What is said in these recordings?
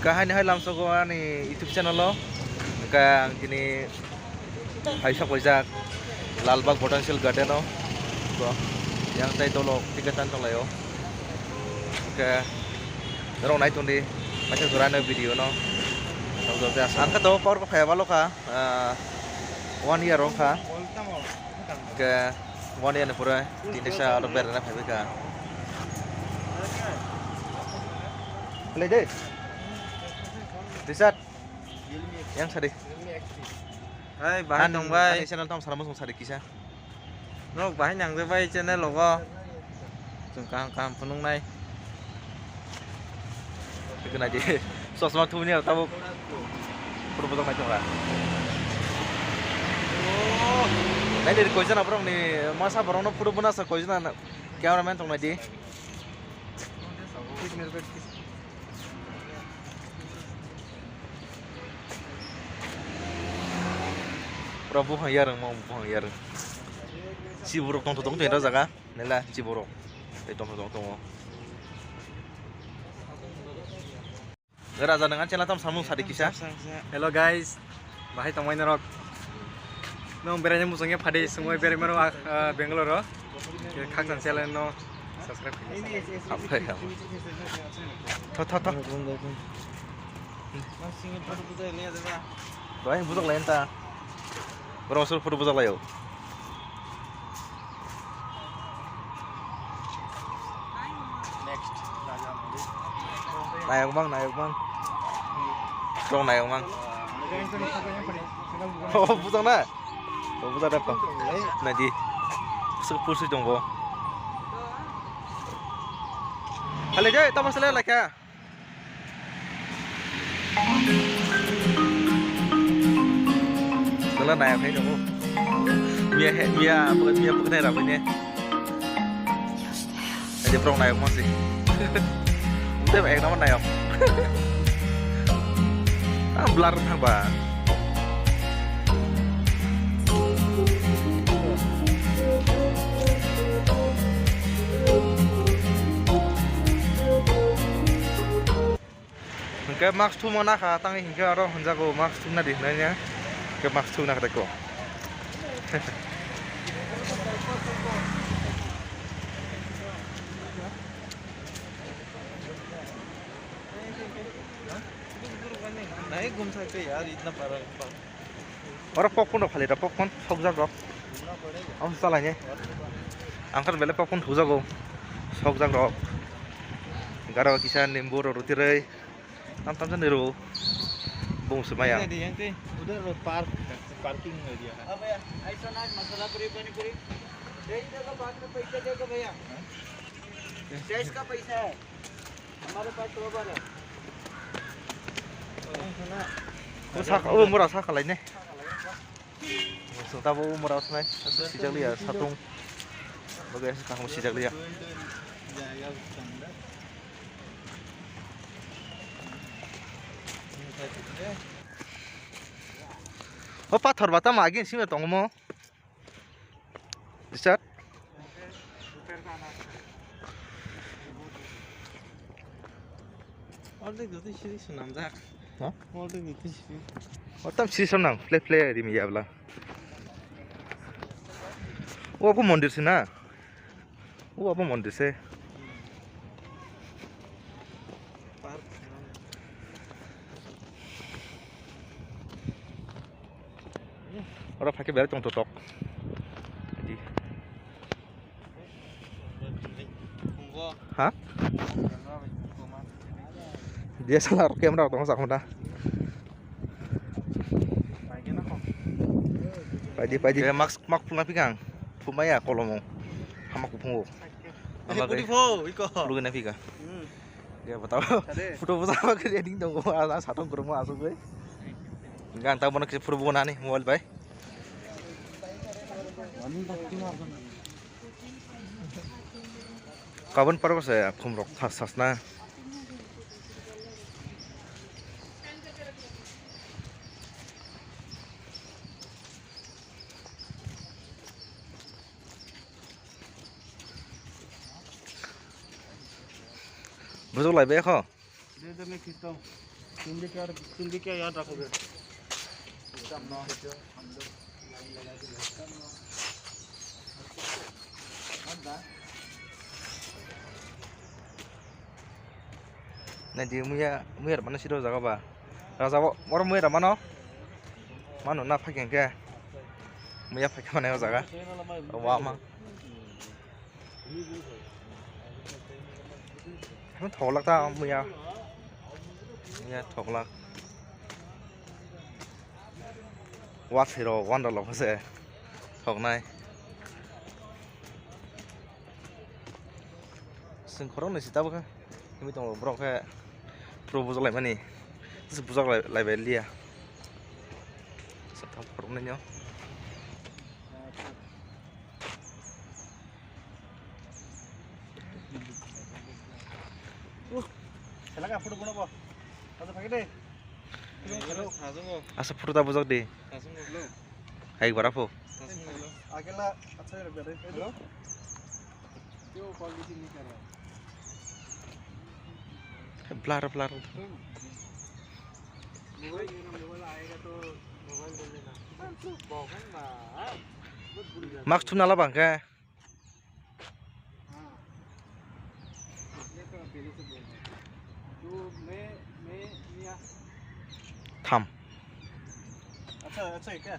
Kahani hai langsung ko ani YouTube channel lo. Kang kini hai sak wajak Lalbagh Botanical Garden o. Ko yang tai tolok tigatan tong layo. Ke dorong naik tundi macam surana video no. Tong do biasa. Angka to power ko khaya balo ka 1 year rong ka. Ke 1 year ne pura tinesa alo berna phai ka. Play deh. Risat yang sadi. Hai, bahai dong bai. Ani channel tam salam song sadi kisah. Nok bahai nang de bai channel logo. Chung kang punung nai. Itu aja. Sosma tu ni tahu. Perlu potong macam lah. Nah dari koisan apa orang ni masa orang nak perlu benar sa koisan cameraman tong aja. Prabu hayar mau hayar. Ciburuk tong tu itu jaga. Nela ciburuk. Itu tong. Raja dengan channel tam samung sadi kisah. Hello guys. Bahai tongwai narok. Nong beranya musungnya pada semua beri mero Bangalore. Kaksan channel no subscribe. Apa ya? Thot. Doain budak lenta. Berosur foto budak layo. Next. Naik bang. Dong naik bang. Oh budak na. Oh budak apa? Nanti. Sepuluh dong bo. Halo jay, tamas sila like ya. Setelah naik ini dong. Mia bukan apa ini? Jadi prong naik masih. Udah baik nama naik. Belar tang ba. Ke max tu mana ka tangi hingga aro honjago max tu na di nanya ke max tu na katako. नहीं घूम सकते यार इतना पर Orang popcorn dah kali dah popcorn sok jago. Am salahnya. Angkat bela popcorn thu jago. Sok jago. Garo kisan limbu roti rei. Tam sendiri. Bung semaya. उधर parking area है अब भैया ऐसा ना मसाला पूरी पानी पूरी स्टेज का बाद में पैसा देगा भैया स्टेज का पैसा है हमारे पास बराबर है Murah sah kalau ini. Langsung tahu murah sana. Sijak lihat satu. Bagai kamu sijak lihat. Oh pathor bata magi sih tong mo. Bisa. और देख दोस्तों श्री सुनाम जा Hah? और देख दोस्तों Shri Oh tam sih senang play di meja belah. Oh apa mondir sih na? Oh apa mondir sih? Orang pakai beret tong totok. Jadi. Hah? Dia salah kamera tong sak mana? Padi. Kayak max pulang pigang. Pumaya kalau mau. Hamak pungo. Ama gudi fo iko Lu kena pika. Dia betul. Foto apa ke dia ding dong ala satu ke rumah asup gue. Enggak tahu mana ke perhubungan nih mobile bay. Kawan parko saya kumrok sasna. Betul lah be kho. दे दे मैं खींचता हूँ चुंडी क्या याद रखोगे Nah di muya mana sih jaga ba? Raja orang muya mana? Mana nak pakai ke? Muya pakai mana ya jaga? Wah mang. Nó thổ lạc ta mùi à nha thổ lạc quá thì rồi quan trọng là sẽ thổ này sừng khó này chỉ tao cái nhưng mà tao bọc cái pro buzak lại mà nè buzak lại về lia sắp tháo khó này nhá Silakan foto guna po. Ada pakai deh. Asa foto tak buzak deh. Hai berapa? Akhirnya अच्छा लग रहा है. Hello. क्यों call receive नहीं कर रहा? Blar. Mobile आएगा तो मोबाइल दे देना. बहुत ना. Max tu nala bang ke? Tham. अच्छा है क्या?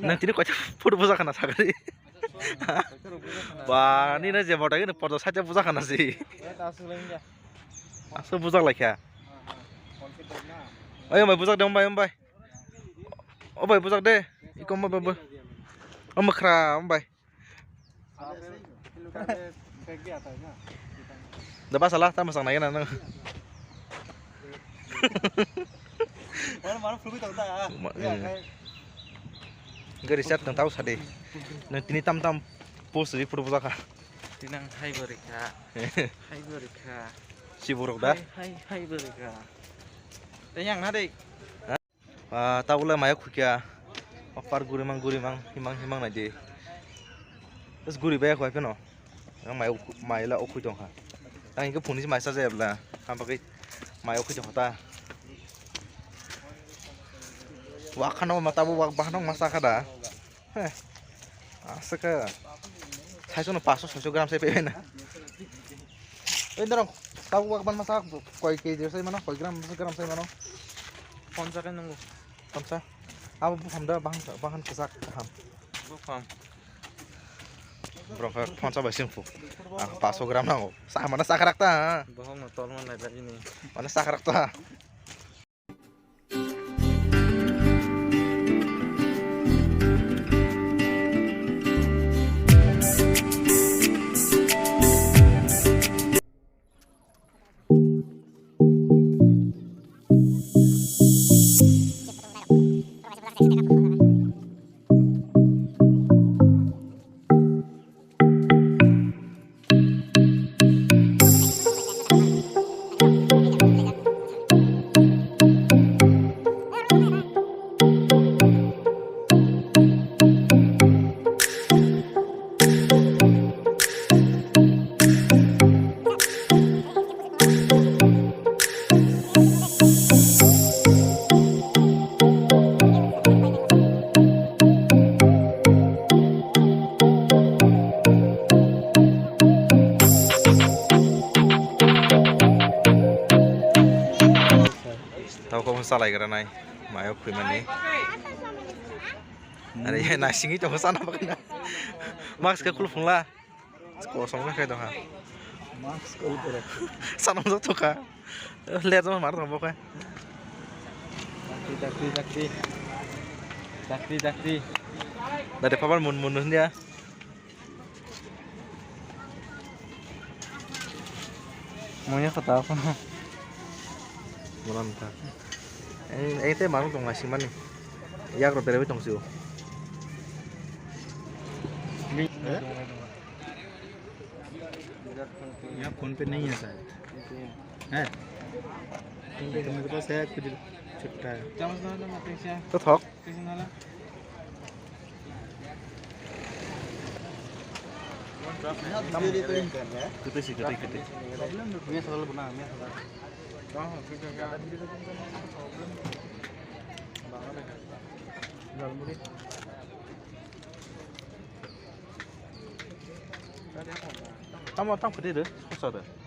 Nanti ni kau foto buzak kana sagari. Wah, ni na je bodoh ini foto saja buzak kana sih. Asa buzak lagi ya? Ayo mai buzak deh om bay. Oh bay buzak deh. Ikut om bay. Om kera om bay. Dah salah, tak masang naik nana. Mana full kita udah. Enggak riset tentang tahu sade. Nanti ni tam post di foto buzak. Tinang hai berika. Si buruk dah. Hai berika. Tanyang nade. Tahu lah maya kukia. Apar guri mang himang naje. Terus guri bayar kau apa no? Yang maya lah okui dong ha. Yang ini punis maya saja lah. Hampa ke maya okui dong ta. Wah kan mata bu wak bahan masak ada. Asal saya cuma 500 gram saya pengen. Ini dong. Tahu wak bahan masak koi kg saya mana? Koi gram saya mana? Konsa kan nunggu. Konsa. Apa hamda bahan kesak ham. Bukan. Bro, konsa basin fu. 500 gram nang. Sah mana sakarak ta? Bohong motor mana ada ini. Mana sakarak ta? Tahu kau masalah kerana nai, mayo kui mani. Ada yang nasi ini cuma sana pakai. Max ke kulung lah. Kosong lah kayak tu ha. Max kau itu. Sana masuk tu kah? Lihat sama marah tu pakai. Dakti. Dari papan mun dia. Maunya kata apa? Mulan ta. Teh malu tong nasi mana? Ya kalau terlebih tong siu. यहाँ फोन पे नहीं है शायद है फोन पे तो मेरे पास है कुछ छुट्टा है Tu thok. Kita sih. Ini selalu benar. Ada di dekat kan problem. Banget ya. Jual murid. Kamu datang ke dia, sponsor deh.